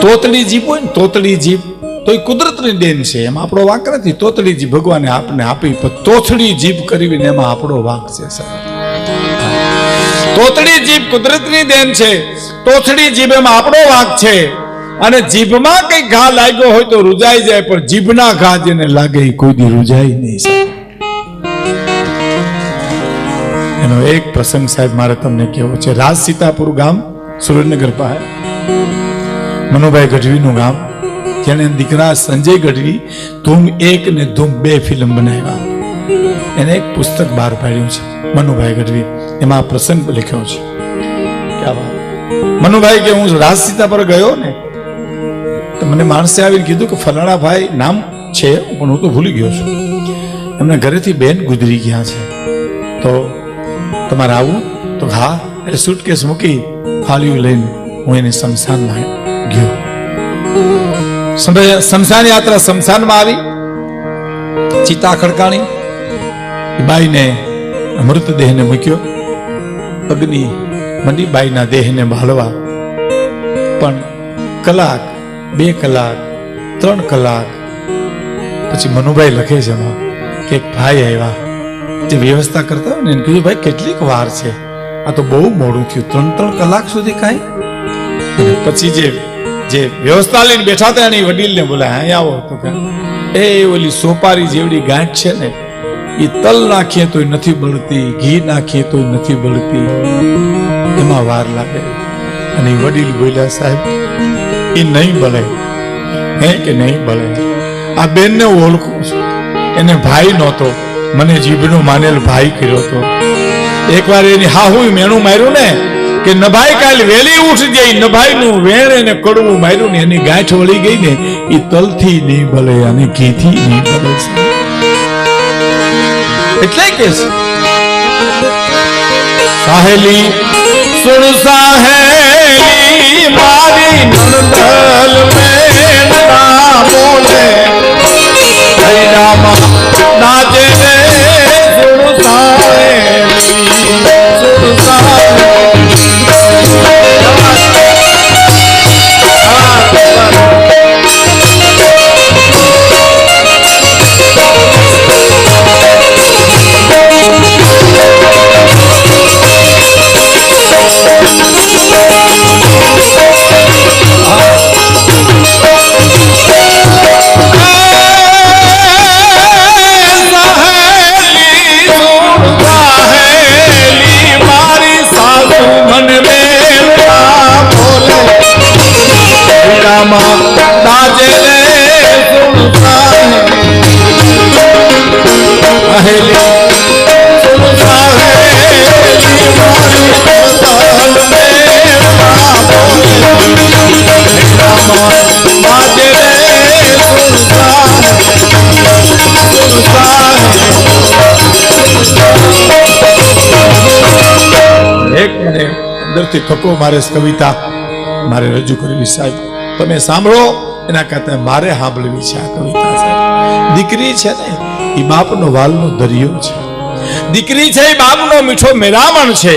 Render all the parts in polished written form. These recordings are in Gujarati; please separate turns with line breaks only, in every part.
તોતડી જીભ હોય ને, તોતડી જીભ તો એ કુદરતની દેન છે, એમાં આપણો વાંક નથી. તોતડી જીભ ભગવાને આપને આપી, પણ તોથડી જીભ કરવીને એમાં આપણો વાંક છે સાહેબ. તોતડી જીભ કુદરતની દેન છે, તોથડી જીભ એમાં આપણો વાંક છે. અને જીભમાં કઈ ઘા લાગ્યો હોય તો રૂજાઈ જાય, પણ જીભના ઘા જેને લાગે એ કોઈ દી રૂજાય નહીં સાહેબ. એનો એક પ્રસંગ સાહેબ મારે તમને કેવો છે. રાજ સીતાપુર ગામ સુરેન્દ્રનગર પાસે, મનુભાઈ ગઢવીનું ગામ, જેને દીકરા સંજય ગઢવી ધૂમ 1 ને ધૂમ 2 ફિલ્મ બનાવ્યા. એને એક પુસ્તક બહાર પાડ્યું છે મનુભાઈ ગઢવી, એમાં પ્રસંગ લખ્યો છે. ક્યાં વાત. મનુભાઈ કે હું રાજ સીતાપુર ગયો ને તો મને માણસે આવીને કીધું કે ફલાણા ભાઈ નામ છે, પણ હું તો ભૂલી ગયો છું, એમના ઘરેથી બેન ગુજરી ગયા છે, તો તમારે આવું? તો હા. એટલે સુટકેસ મૂકી ફાળિયું લઈને હું એને શમશાનમાં ગયો. શમશાન યાત્રા શમશાનમાં આવી, ચિતા ખડકાણી, બાઈને મૃતદેહને મૂક્યો, અગ્નિ મંડી બાઈના દેહને બાળવા. પણ કલાક, 2 કલાક, 3 કલાક પછી મનુભાઈ લખે છે એમાં કે એક ભાઈ આવ્યા જે વ્યવસ્થા કરતા હોય ને, એને કીધું ભાઈ કેટલીક વાર છે, આ તો બહુ મોડું થયું, 3 કલાક સુધી કાંઈ. પછી જે વ્યવસ્થા લઈને બેઠા હતા એની વડીલને બોલાય, અહીંયા આવો. તો એ ઓલી સોપારી જેવડી ગાંઠ છે ને, એ તલ નાખીએ તોય નથી બળતી, ઘી નાખીએ તોય નથી બળતી, એમાં વાર લાગે. અને વડીલ બોલ્યા સાહેબ એ નહીં બળે, હે કે નહીં બળે. આ બેનને ઓળખું છું, એને ભાઈ નહોતો, મને જીભનો માનેલ ભાઈ કર્યો હતો. એકવાર એની હાહુ મેણું માર્યું ને કે નભાઈ કાલ વેલી ઉઠી જાય, નભાઈ નું વેણ એને કડવું માર્યું ને એની ગાંઠ વળી ગઈ ને, એ તલથી નહીં બળે અને ઘીથી નહીં બળે. એટલે કે સાહેલી સુણ સાહેલી મારી નણદલ મેણના બોલે, હૈરામાં નાચે રે સુણ સાહેલી, સુણ સાહેલી. અંદરથી થકો મારે કવિતા મારે રજૂ કરવી સાહેબ, તમે સાંભળો એના કરતા મારે સાંભળવી છે આ કવિતા સાહેબ. દીકરી છે ને એ બાપનો વાલનો દરિયો છે, દીકરી છે એ બાપનો મીઠો મેરામણ છે,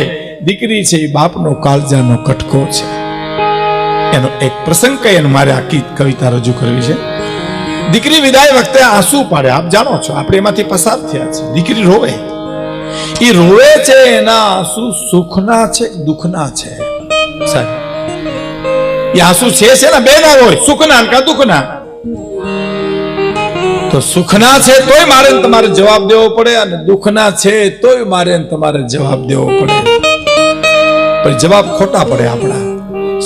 દીકરી છે એ બાપનો કાળજાનો કટકો છે. એનો એક પ્રસંગ કઈ અને મારે આખી કવિતા રજૂ કરવી છે. દીકરી વિદાય વખતે આંસુ પાડે, આપ જાણો છો, આપણે એમાંથી પસાર થયા છે. દીકરી રોવે, એ રોવે છે, એના આંસુ સુખના છે દુઃખના છે સાહેબ. એ આંસુ છે ને બે ના હોય, સુખના કે દુઃખના. તો સુખના છે તોય મારે તમારે જવાબ દેવો પડે, અને દુઃખના છે તોય મારે તમારે જવાબ દેવો પડે, પણ જવાબ ખોટા પડે આપણા.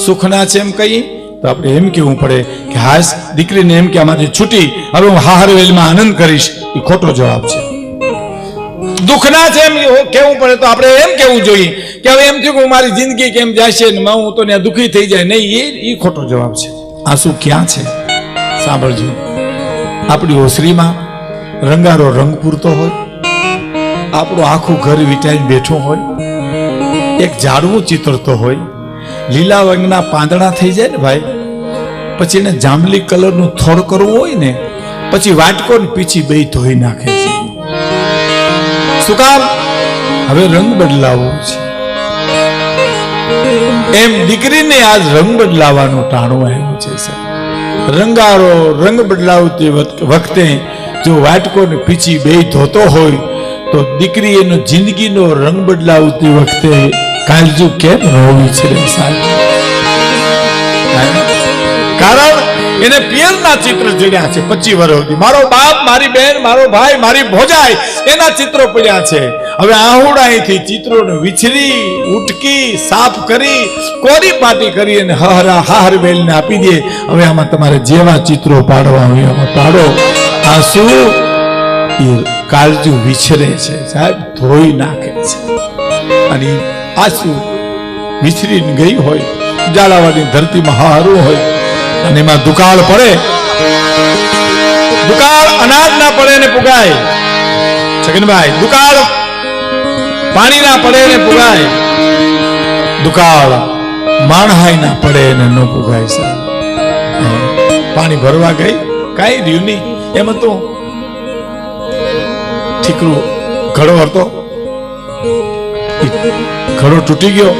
સુખના છે એમ કહીએ તો આપણે એમ કેવું પડે કે હાસ દીકરીને એમ કે આમાંથી છૂટી હવે હું હાહરવેલમાં આનંદ કરીશ, એ ખોટો જવાબ છે. દુઃખના છે એમ કેવું પડે તો આપણે એમ કેવું જોઈએ કે હવે એમ થયું કે મારી જિંદગી કેમ જશે ને હું તો ત્યાં દુઃખી થઈ જાય. નહીં, એ ખોટો જવાબ છે. આંસુ ક્યાં છે સાંભળજો. આપણી ઓસરીમાં રંગારો રંગ પૂરતો હોય, આપણું આખું ઘર વીટાઈને બેઠું હોય, એક ઝાડવું ચિતરતો હોય, લીલા રંગના પાંદડા થઈ જાય ને ભાઈ, પછી એને જાંબલી કલરનું થોડ કરવું હોય ને, પછી વાટકો ને પીછી બે ધોઈ નાખે છે. શું કામ? હવે રંગ બદલાવો છે. એમ દીકરીને આજ રંગ બદલાવાનું ટાણું આવ્યું છે સાહેબ. રંગારો રંગ બદલાવતી વખતે જો વાટકોને પીછી બે ધોતો હોય તો દીકરી એનો જિંદગીનો રંગ બદલાવતી વખતે કાળજુ કેમ રોવી છે સાહેબ? કારણ એને પિયરના ચિત્ર જડ્યા છે 25 વર્ષ સુધી. મારો બાપ, મારી બેન, મારો ભાઈ, મારી ભોજાઈ, એના ચિત્રો પડ્યા છે. હવે આહુડાઈથી ચિત્રોને વિછરી ઉટકી સાફ કરી કોરી પાટી કરી અને હાહર બેલને આપી દે. હવે આમાં તમારે જેવા ચિત્રો પાડવા હોય એમાં પાડો. આ શું એ કાળજુ વિછરે છે સાહેબ, ધોઈ નાખે છે. અને આ શું વિછરીને ગઈ હોય, ઝાલાવાડી ધરતીમાં હારું હોય અને એમાં દુકાળ પડે, દુકાળ અનાજ ના પડે ને પુગાય છગનભાઈ, દુકાળ પાણી ના પડે ને પુગાય, દુકાળ માણહાઈ ના પડે ને ન પુગાય સાહેબ. પાણી ભરવા ગઈ કઈ રહ્યું નહીં, એમાં તો ઠીકરું ઘડો હતો, ઘડો તૂટી ગયો,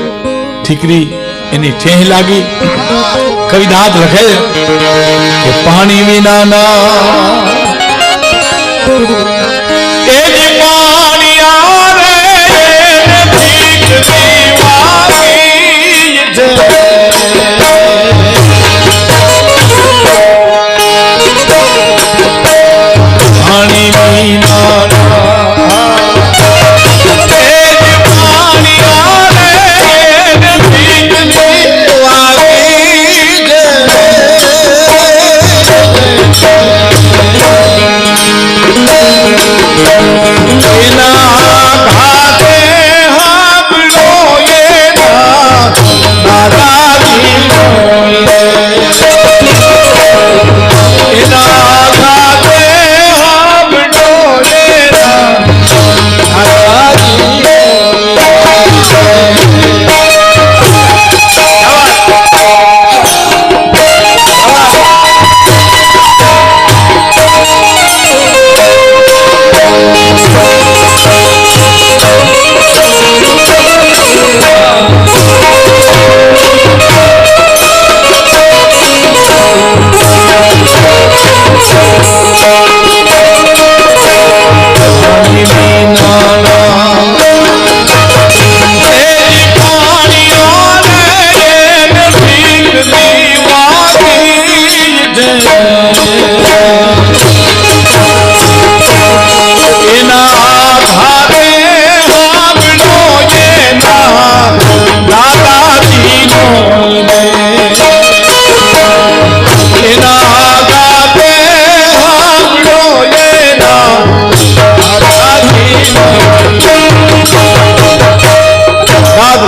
ઠીકરી એની ઠેહ લાગી. કવિ દાદ લખે કે પાણી વિનાના એ જ પાણી આરે ભીખ દીવાની છે. પાણી વિનાના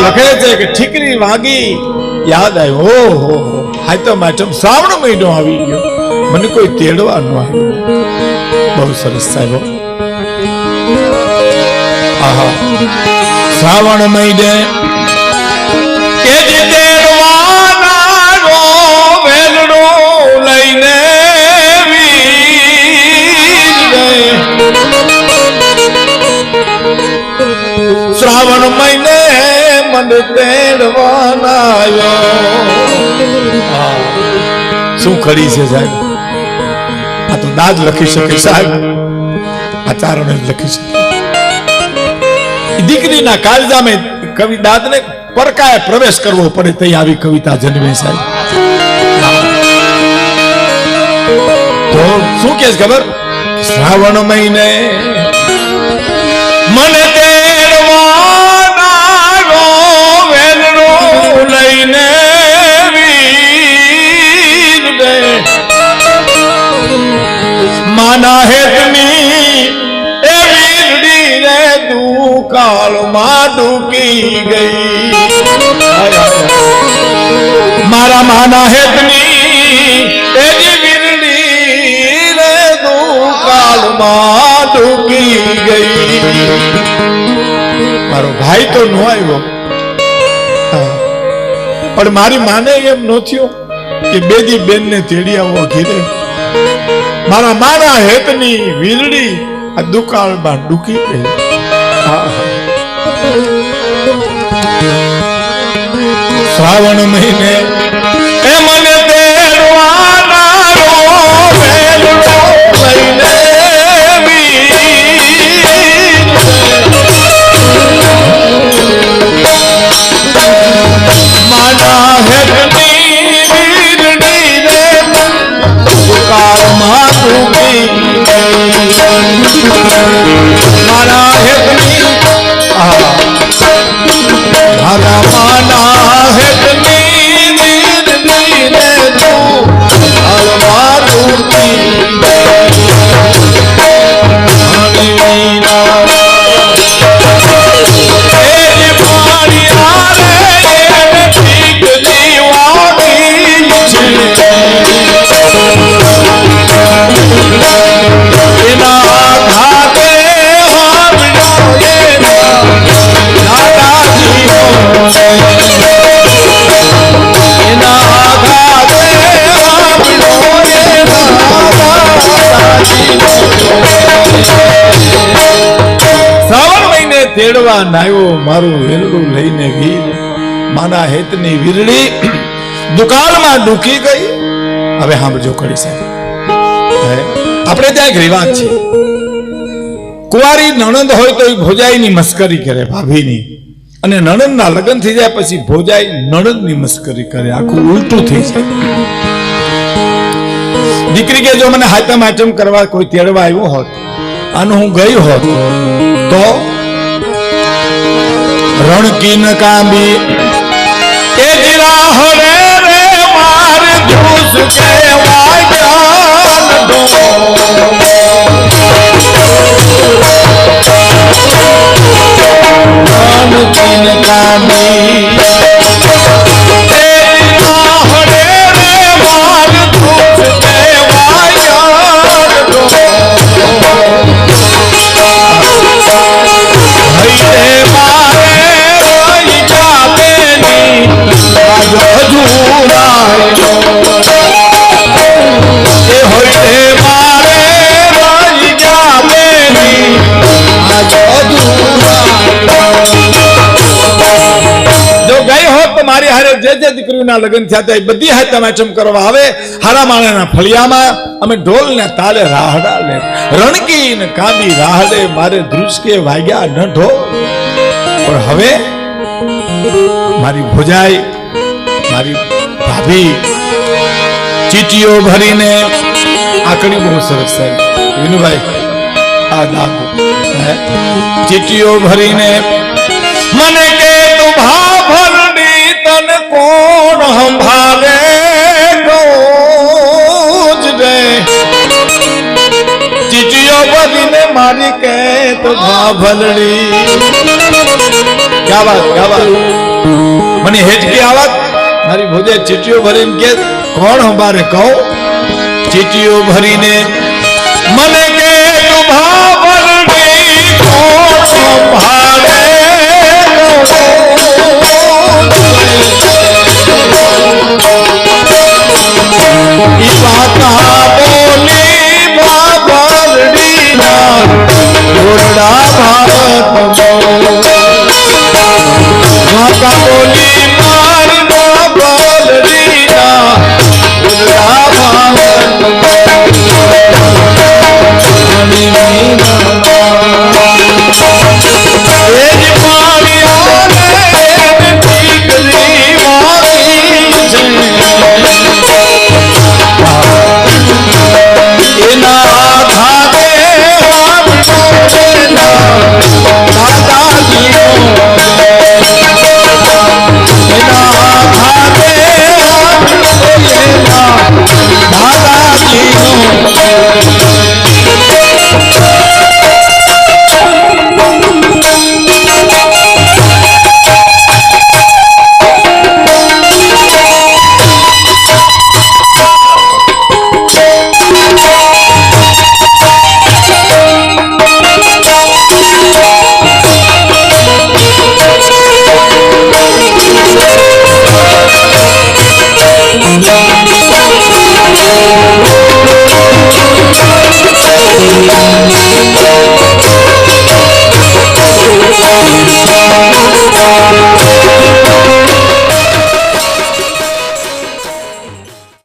લખે છે કે ઠીકરી વાગી, યાદ આવ્યો, ઓહો હાઈતો માઠમ શ્રાવણ મહિનો આવી ગયો, મને કોઈ તેડવા ન આવ્યું. બહુ સરસ સાહેબ. આહા, શ્રાવણ મહિને કે જે તેડવાના રો વેલડો લઈને શ્રાવણ મહિને મન તેડવાના આવ્યો. શું ખરી છે સાહેબ? આ તો દાદ લખી શકે સાહેબ, આ ચારણ લખી શકે. દીકરીના કાળજામાં કવિ દાદને પરકાએ પ્રવેશ કરવો પડે તઈ આવી કવિતા જન્મે સાહેબ. તો શું કે ખબર? શ્રાવણ મહિને મને લઈને માના હેતની એ વીરડી રે દુકાળમાં ડૂબી ગઈ. મારા માના હેતની એ વીરડી રે દુકાળમાં ડૂબી ગઈ. મારો ભાઈ તો ન આવ્યો, પણ મારી માને એમ ન થયો કે બેદી બેન ને તેડી આવો ઘેરે. મારા માના હેતની વીરડી આ દુકાળમાં ડૂકી ગઈ. શ્રાવણ મહિને એ મને તેડવાના વેલડો લઈને માના હેતની વીરડી રે પુકારમાં ડૂબી મારા હેતની મારા માના હેતની વીરડી રે તું હળવા ડૂબી તેડવા નાયો મારું વેલડું લઈને ગઈ માના હેતની વીરડી દુકાનમાં ડૂકી ગઈ. હવે સાંભળજો કડી સાહેબ, આપણે ત્યાં એક રિવાજ છે, કુંવારી નણંદ હોય તો એ ભોજાઈની મસ્કરી કરે ભાભીની, અને નણંદના લગ્ન થઈ જાય પછી ભોજાઈ નણંદની મસ્કરી કરે, આખું ઉલટું થઈ જાય. દીકરી કે જો મને હાચમ હાચમ કરવા કોઈ તેડવા આવ્યો હોત અને હું ગઈ હોત તો રણકી ન કાંબી એ જીરા હરે રે માર ધૂસ કે વાગ્યા દો રણકી ન કાંબી એ જીરા હરે રે માર ધૂસ કે વાગ્યા દો હૈ મારે મારી હારે જે જે દીકરીઓના લગ્ન થયા હતા એ બધી હાથમ કરવા આવે. હારા માણાના ફળિયામાં અમે ઢોલ ને તાલે રાહડા લે રણકી ને કાંબી રાહડે મારે ધ્રુસકે વાગ્યા ન ઢોલ. પણ હવે મારી ભોજાઈ મારી ભાભી ચીટીઓ ભરીને આકડી બહુ સરસ છે વિનુભાઈ, આ દાદુ ચીટીઓ ભરીને મને કે તું ભાભરડી તને કોણ સંભાળે રોજ રે. ચીટીઓ ભરીને મારી કે તું ભાભરડી ક્યાં વાત મને હેજકી આવત મારી ભોજે ચીટીઓ ભરીને કે કોણ સંભાળે કહું. ચીટીઓ ભરીને મને કે તું ભાભરડી કોણ સંભાળે ઈ વાતા બોલી ભાભરડી ના ઘોડા ભારત વાતા બોલી મારી ભાભરડી ના ઘોડા ભારત